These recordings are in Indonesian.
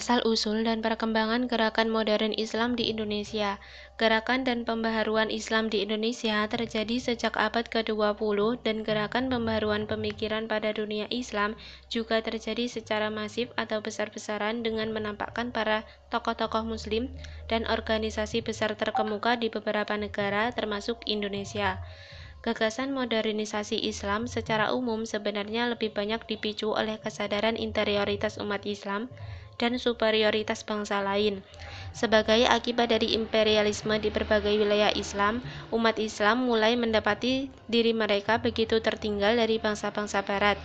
Asal-usul dan perkembangan gerakan modern Islam di Indonesia. Gerakan dan pembaharuan Islam di Indonesia terjadi sejak abad ke-20 dan gerakan pembaharuan pemikiran pada dunia Islam juga terjadi secara masif atau besar-besaran dengan menampakkan para tokoh-tokoh Muslim dan organisasi besar terkemuka di beberapa negara termasuk Indonesia. Gagasan modernisasi Islam secara umum sebenarnya lebih banyak dipicu oleh kesadaran interioritas umat Islam dan superioritas bangsa lain. Sebagai akibat dari imperialisme di berbagai wilayah Islam, umat Islam mulai mendapati diri mereka begitu tertinggal dari bangsa-bangsa Barat.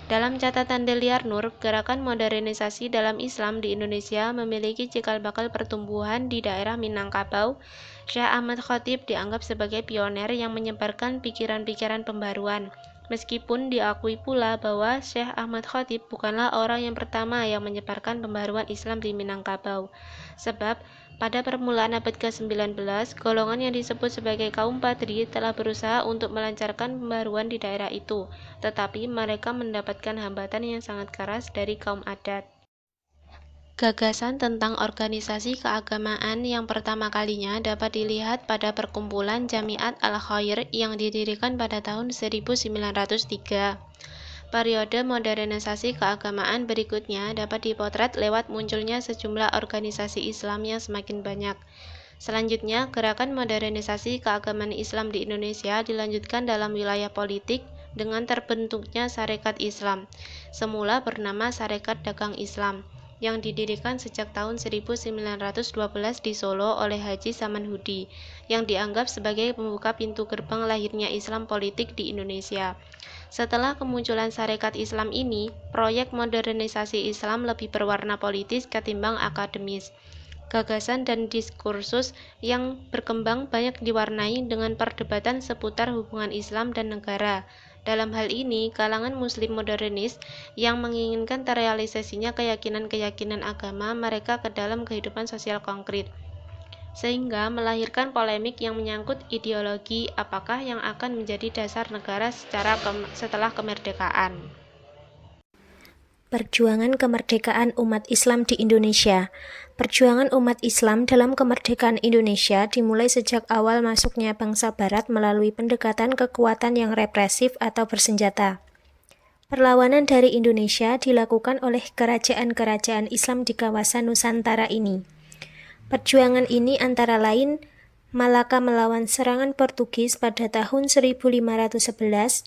Dalam catatan Deliar Nur, gerakan modernisasi dalam Islam di Indonesia memiliki cikal bakal pertumbuhan di daerah Minangkabau. Syekh Ahmad Khatib dianggap sebagai pioner yang menyebarkan pikiran-pikiran pembaruan. Meskipun diakui pula bahwa Syekh Ahmad Khatib bukanlah orang yang pertama yang menyebarkan pembaruan Islam di Minangkabau. Sebab, pada permulaan abad ke-19, golongan yang disebut sebagai kaum Padri telah berusaha untuk melancarkan pembaruan di daerah itu, tetapi mereka mendapatkan hambatan yang sangat keras dari kaum adat. Gagasan tentang organisasi keagamaan yang pertama kalinya dapat dilihat pada perkumpulan Jamiat Al-Khair yang didirikan pada tahun 1903. Periode modernisasi keagamaan berikutnya dapat dipotret lewat munculnya sejumlah organisasi Islam yang semakin banyak. Selanjutnya, gerakan modernisasi keagamaan Islam di Indonesia dilanjutkan dalam wilayah politik dengan terbentuknya Sarekat Islam, semula bernama Sarekat Dagang Islam, yang didirikan sejak tahun 1912 di Solo oleh Haji Samanhudi, yang dianggap sebagai pembuka pintu gerbang lahirnya Islam politik di Indonesia. Setelah kemunculan Sarekat Islam ini, proyek modernisasi Islam lebih berwarna politis ketimbang akademis. Gagasan dan diskursus yang berkembang banyak diwarnai dengan perdebatan seputar hubungan Islam dan negara. Dalam hal ini, kalangan Muslim modernis yang menginginkan terrealisasinya keyakinan-keyakinan agama mereka ke dalam kehidupan sosial konkret, sehingga melahirkan polemik yang menyangkut ideologi apakah yang akan menjadi dasar negara setelah kemerdekaan. Perjuangan kemerdekaan umat Islam di Indonesia. Perjuangan umat Islam dalam kemerdekaan Indonesia dimulai sejak awal masuknya bangsa Barat melalui pendekatan kekuatan yang represif atau bersenjata. Perlawanan dari Indonesia dilakukan oleh kerajaan-kerajaan Islam di kawasan Nusantara ini. Perjuangan ini antara lain Malaka melawan serangan Portugis pada tahun 1511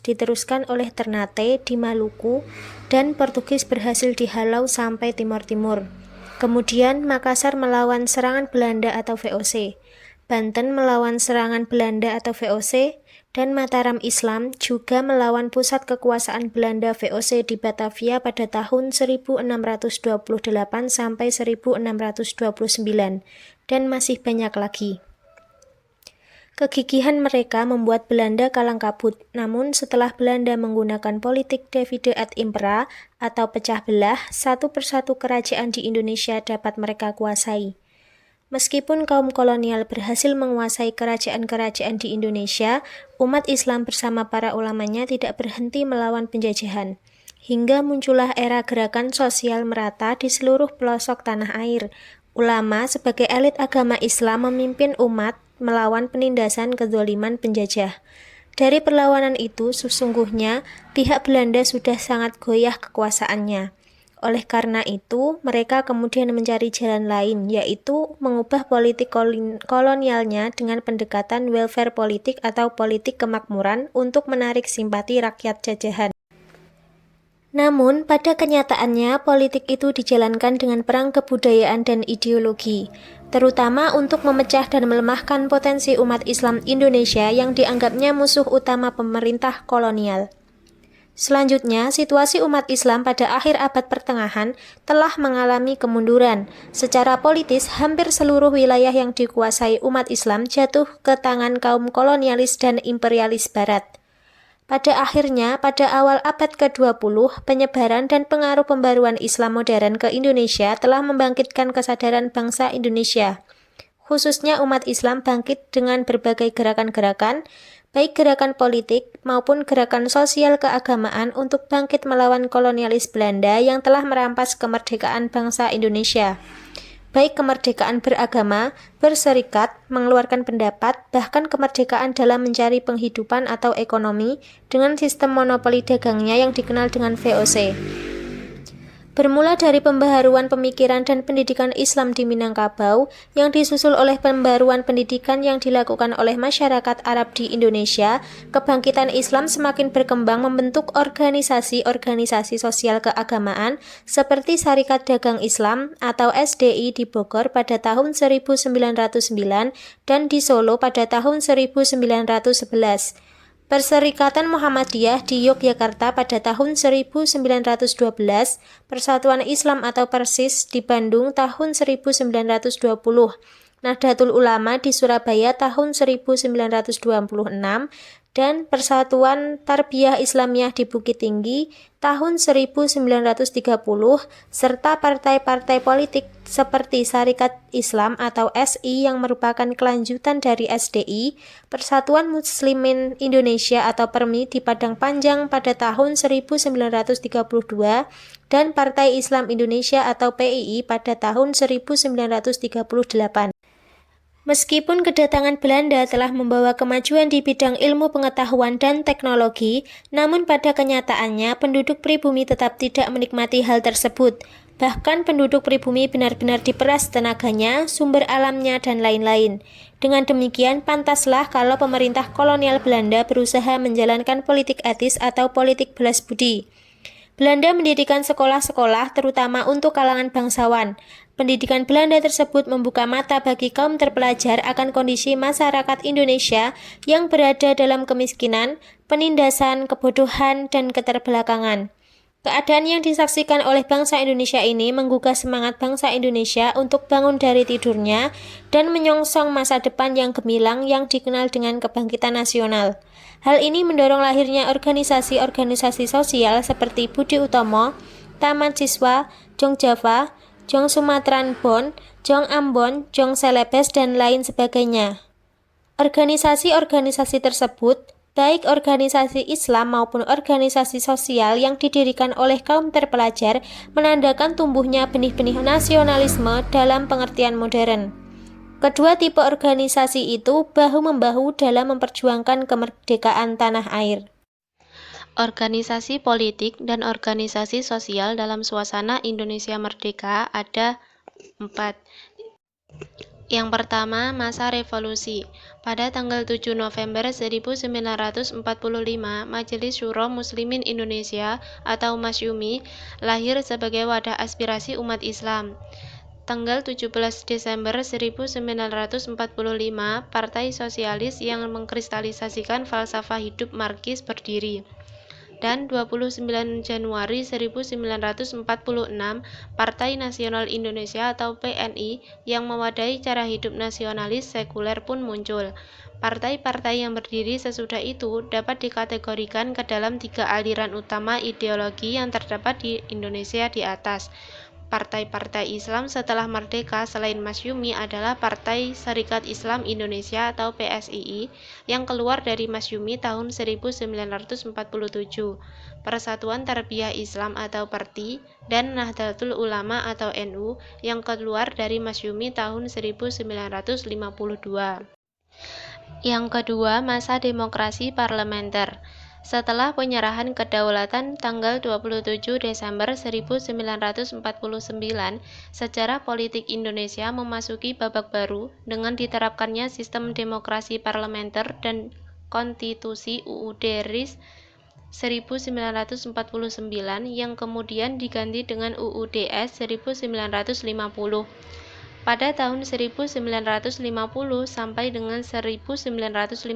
diteruskan oleh Ternate di Maluku dan Portugis berhasil dihalau sampai Timor Timur. Kemudian Makassar melawan serangan Belanda atau VOC, Banten melawan serangan Belanda atau VOC, dan Mataram Islam juga melawan pusat kekuasaan Belanda VOC di Batavia pada tahun 1628 sampai 1629 dan masih banyak lagi. Kegigihan mereka membuat Belanda kalang kabut, namun setelah Belanda menggunakan politik divide et impera atau pecah belah, satu persatu kerajaan di Indonesia dapat mereka kuasai. Meskipun kaum kolonial berhasil menguasai kerajaan-kerajaan di Indonesia, umat Islam bersama para ulamanya tidak berhenti melawan penjajahan. Hingga muncullah era gerakan sosial merata di seluruh pelosok tanah air. Ulama sebagai elit agama Islam memimpin umat melawan penindasan kezaliman penjajah. Dari perlawanan itu, sesungguhnya pihak Belanda sudah sangat goyah kekuasaannya. Oleh karena itu, mereka kemudian mencari jalan lain, yaitu mengubah politik kolonialnya dengan pendekatan welfare politik atau politik kemakmuran untuk menarik simpati rakyat jajahan. Namun, pada kenyataannya, politik itu dijalankan dengan perang kebudayaan dan ideologi, terutama untuk memecah dan melemahkan potensi umat Islam Indonesia yang dianggapnya musuh utama pemerintah kolonial. Selanjutnya, situasi umat Islam pada akhir abad pertengahan telah mengalami kemunduran. Secara politis, hampir seluruh wilayah yang dikuasai umat Islam jatuh ke tangan kaum kolonialis dan imperialis Barat. Pada akhirnya, pada awal abad ke-20, penyebaran dan pengaruh pembaruan Islam modern ke Indonesia telah membangkitkan kesadaran bangsa Indonesia. Khususnya umat Islam bangkit dengan berbagai gerakan-gerakan, baik gerakan politik maupun gerakan sosial keagamaan untuk bangkit melawan kolonialis Belanda yang telah merampas kemerdekaan bangsa Indonesia. Baik kemerdekaan beragama, berserikat, mengeluarkan pendapat, bahkan kemerdekaan dalam mencari penghidupan atau ekonomi dengan sistem monopoli dagangnya yang dikenal dengan VOC. Bermula dari pembaharuan pemikiran dan pendidikan Islam di Minangkabau yang disusul oleh pembaharuan pendidikan yang dilakukan oleh masyarakat Arab di Indonesia, kebangkitan Islam semakin berkembang membentuk organisasi-organisasi sosial keagamaan seperti Syarikat Dagang Islam atau SDI di Bogor pada tahun 1909 dan di Solo pada tahun 1911. Perserikatan Muhammadiyah di Yogyakarta pada tahun 1912, Persatuan Islam atau Persis di Bandung tahun 1920, Nahdlatul Ulama di Surabaya tahun 1926, dan Persatuan Tarbiyah Islamiyah di Bukit Tinggi tahun 1930, serta partai-partai politik seperti Syarikat Islam atau SI yang merupakan kelanjutan dari SDI, Persatuan Muslimin Indonesia atau PERMI di Padang Panjang pada tahun 1932, dan Partai Islam Indonesia atau PII pada tahun 1938. Meskipun kedatangan Belanda telah membawa kemajuan di bidang ilmu pengetahuan dan teknologi, namun pada kenyataannya penduduk pribumi tetap tidak menikmati hal tersebut. Bahkan penduduk pribumi benar-benar diperas tenaganya, sumber alamnya, dan lain-lain. Dengan demikian, pantaslah kalau pemerintah kolonial Belanda berusaha menjalankan politik etis atau politik balas budi. Belanda mendirikan sekolah-sekolah terutama untuk kalangan bangsawan. Pendidikan Belanda tersebut membuka mata bagi kaum terpelajar akan kondisi masyarakat Indonesia yang berada dalam kemiskinan, penindasan, kebodohan, dan keterbelakangan. Keadaan yang disaksikan oleh bangsa Indonesia ini menggugah semangat bangsa Indonesia untuk bangun dari tidurnya dan menyongsong masa depan yang gemilang yang dikenal dengan kebangkitan nasional. Hal ini mendorong lahirnya organisasi-organisasi sosial seperti Budi Utomo, Taman Siswa, Jong Java, Jong Sumatran Bon, Jong Ambon, Jong Celebes, dan lain sebagainya. Organisasi-organisasi tersebut, baik organisasi Islam maupun organisasi sosial yang didirikan oleh kaum terpelajar, menandakan tumbuhnya benih-benih nasionalisme dalam pengertian modern. Kedua tipe organisasi itu bahu-membahu dalam memperjuangkan kemerdekaan tanah air. Organisasi politik dan organisasi sosial dalam suasana Indonesia merdeka ada 4. Yang pertama, masa revolusi. Pada tanggal 7 November 1945, Majelis Syuro Muslimin Indonesia atau MASYUMI lahir sebagai wadah aspirasi umat Islam. Tanggal 17 Desember 1945, Partai Sosialis yang mengkristalisasikan falsafah hidup Marxis berdiri. Dan 29 Januari 1946, Partai Nasional Indonesia atau PNI yang mewadahi cara hidup nasionalis sekuler pun muncul. Partai-partai yang berdiri sesudah itu dapat dikategorikan ke dalam 3 aliran utama ideologi yang terdapat di Indonesia di atas. Partai-partai Islam setelah merdeka selain MASYUMI adalah Partai Syarikat Islam Indonesia atau PSII yang keluar dari MASYUMI tahun 1947, Persatuan Tarbiyah Islam atau PERTI, dan Nahdlatul Ulama atau NU yang keluar dari MASYUMI tahun 1952. Yang kedua, masa demokrasi parlementer. Setelah penyerahan kedaulatan tanggal 27 Desember 1949, sejarah politik Indonesia memasuki babak baru dengan diterapkannya sistem demokrasi parlementer dan konstitusi UUD RIS 1949 yang kemudian diganti dengan UUDS 1950. Pada tahun 1950 sampai dengan 1957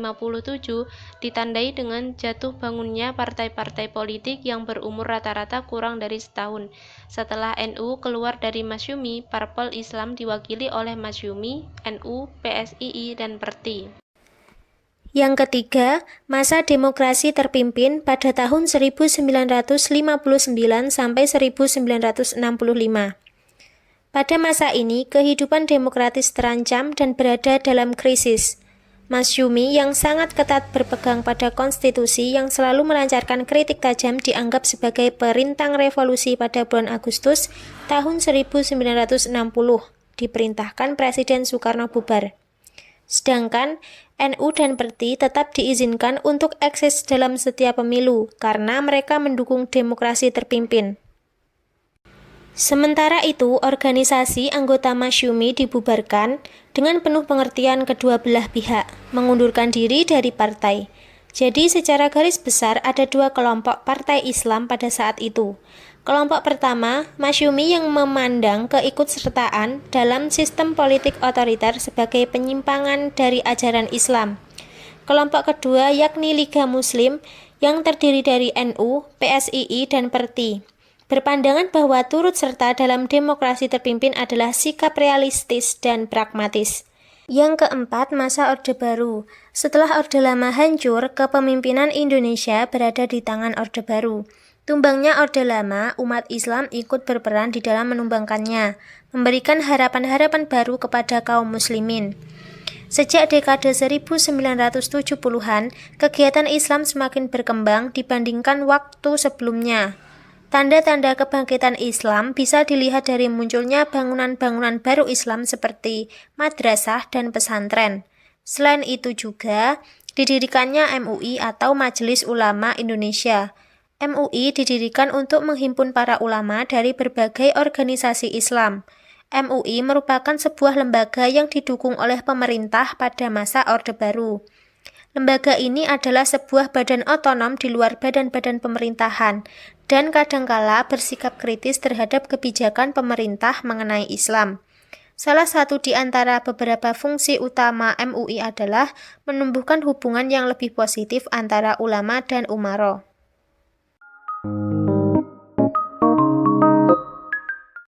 ditandai dengan jatuh bangunnya partai-partai politik yang berumur rata-rata kurang dari setahun. Setelah NU keluar dari MASYUMI, Parpol Islam diwakili oleh MASYUMI, NU, PSII, dan PERTI. Yang ketiga, masa demokrasi terpimpin pada tahun 1959 sampai 1965. Pada masa ini, kehidupan demokratis terancam dan berada dalam krisis. Masyumi yang sangat ketat berpegang pada konstitusi yang selalu melancarkan kritik tajam dianggap sebagai perintang revolusi pada bulan Agustus tahun 1960, diperintahkan Presiden Soekarno bubar. Sedangkan NU dan Perti tetap diizinkan untuk eksis dalam setiap pemilu karena mereka mendukung demokrasi terpimpin. Sementara itu, organisasi anggota Masyumi dibubarkan dengan penuh pengertian kedua belah pihak, mengundurkan diri dari partai. Jadi secara garis besar ada dua kelompok partai Islam pada saat itu. Kelompok pertama, Masyumi yang memandang keikutsertaan dalam sistem politik otoriter sebagai penyimpangan dari ajaran Islam. Kelompok kedua yakni Liga Muslim yang terdiri dari NU, PSII, dan Perti. Berpandangan bahwa turut serta dalam demokrasi terpimpin adalah sikap realistis dan pragmatis. Yang keempat, masa Orde Baru. Setelah Orde Lama hancur, kepemimpinan Indonesia berada di tangan Orde Baru. Tumbangnya Orde Lama, umat Islam ikut berperan di dalam menumbangkannya, memberikan harapan-harapan baru kepada kaum muslimin. Sejak dekade 1970-an, kegiatan Islam semakin berkembang dibandingkan waktu sebelumnya. Tanda-tanda kebangkitan Islam bisa dilihat dari munculnya bangunan-bangunan baru Islam seperti madrasah dan pesantren. Selain itu juga, didirikannya MUI atau Majelis Ulama Indonesia. MUI didirikan untuk menghimpun para ulama dari berbagai organisasi Islam. MUI merupakan sebuah lembaga yang didukung oleh pemerintah pada masa Orde Baru. Lembaga ini adalah sebuah badan otonom di luar badan-badan pemerintahan dan kadangkala bersikap kritis terhadap kebijakan pemerintah mengenai Islam. Salah satu di antara beberapa fungsi utama MUI adalah menumbuhkan hubungan yang lebih positif antara ulama dan umaro.